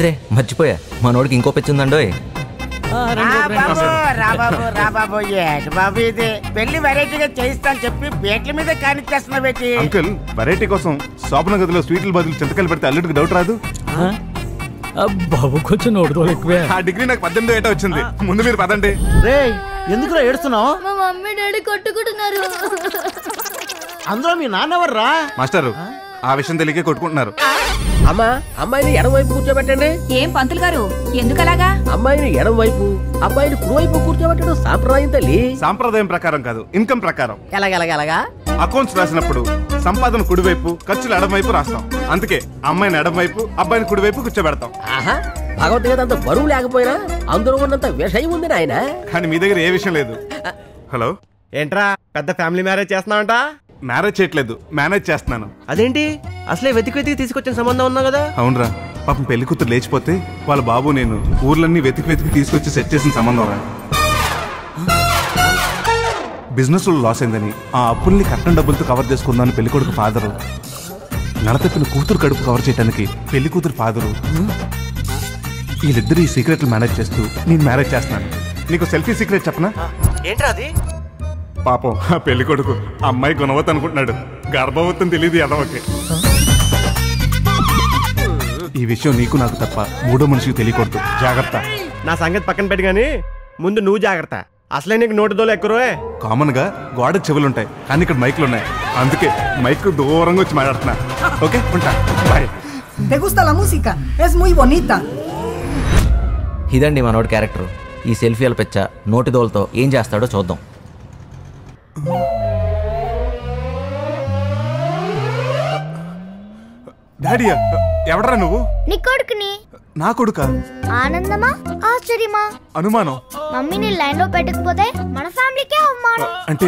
రే మర్చిపోయా మనోడికి ఇంకో పెచ్చుందండో. పెళ్లి వెరైటీగా చేయిస్తాను చెప్పి పేట్ల మీద కానిచ్చేస్తున్నా పెట్టి. అంకుల్ వెరైటీ కోసం శోభన గదిలో స్వీట్ల బదులు చింతకాయలు పెడితే అల్లుడికి డౌట్ రాదు? బాబు కొంచెం నోడుదోలు ఎక్కువే. ఆ డిగ్రీ నాకు 18 ఏటా వచ్చింది. ముందు మీరు పదండి. రే ఎందుకురా ఏడుస్తున్నావు? మా మమ్మీ డాడీ కొట్టుకుంటున్నారు. అందులో మీ నాన్నవర్రా? మాస్టారు ఆ విషయం తెలియకే కొట్టుకుంటున్నారు. అమ్మా అమ్మాయిని ఎడం వైపు కూర్చోబెట్టండి. ఏం పంతులు గారు ఎందుకలాగా? అమ్మాయిని ఎడం వైపు అబ్బాయిని కుడివైపు కూర్చోబెట్టడం సాంప్రదాయం తల్లి. సాంప్రదాయం ప్రకారం కాదు, ఇన్కమ్ ప్రకారం. ఎలాగెలాగెలాగా? అకౌంట్స్ రాసినప్పుడు సంపాదన కుడివైపు ఖర్చులు ఎడమవైపు రాస్తాం. అందుకే అమ్మాయిని ఎడమవైపు అబ్బాయిని కుడివైపు కూర్చోబెడతాం. ఆహా, భగవద్గీత అంత బరువు లేకపోయినా అందులో ఉన్నంత విషయం ఉంది నాయన. కానీ మీ దగ్గర ఏ విషయం లేదు. హలో ఏంట్రా పెద్ద ఫ్యామిలీ మ్యారేజ్ చేస్తున్నావంట? మ్యారేజ్ చేయట్లేదు, మేనేజ్ చేస్తున్నాను. అదేంటి అసలే వెతికి తీసుకొచ్చిన సంబంధం ఉన్నావు కదా? అవునరా, పాపం పెళ్లి కూతురు లేచిపోతే వాళ్ళ బాబు నేను ఊర్లన్నీ వెతికి తీసుకొచ్చి సెట్ చేసిన సంబంధం రా. బిజినెస్ లో లాస్ అయిందని ఆ అప్పుల్ని కట్టిన డబ్బులతో కవర్ చేసుకుందామని పెళ్లి కొడుకు ఫాదరు, నడతప్పిన కూతురు కడుపు కవర్ చేయడానికి పెళ్లి కూతురు ఫాదరు, వీళ్ళిద్దరు ఈ సీక్రెట్లు మేనేజ్ చేస్తూ నేను మ్యారేజ్ చేస్తున్నాను. నీకు సెల్ఫీ సీక్రెట్ చెప్పనా? ఏంట్రా అది? పాపం ఆ పెళ్లి కొడుకు అమ్మాయి గుణవత్ అనుకుంటున్నాడు, గర్భవతిని తెలియదు ఎదవకి. ఈ విషయం నీకు నాకు తప్ప మూడో మనిషికి తెలియకూడదు, జాగ్రత్త. నా సంగతి పక్కన పెట్టి గానీ ముందు నువ్వు జాగ్రత్త. అసలే నీకు నోటిదోలు ఎక్కువే. కామన్ గా గోడ చెవులుంటాయి కానీ ఇక్కడ మైకులు ఉన్నాయి, అందుకే మైక్ దూరంగా వచ్చి మాట్లాడుతున్నా. ఓకే ఉంటా, bye. ¿Te gusta la música? Es muy bonita. ఇదండి మనోడి క్యారెక్టర్. ఈ సెల్ఫీల పెచ్చ నోటి దోలతో ఏం చేస్తాడో చూద్దాం. డాడీ ఎవడరా నువ్వు? నీ కొడుకుని. నా కొడుకా? ఆనందమా ఆశ్చర్యమా? అనుమానం. మమ్మీని లైన్ లో పెట్టకపోతే మన ఫ్యామిలీకే అవమానం. అంటే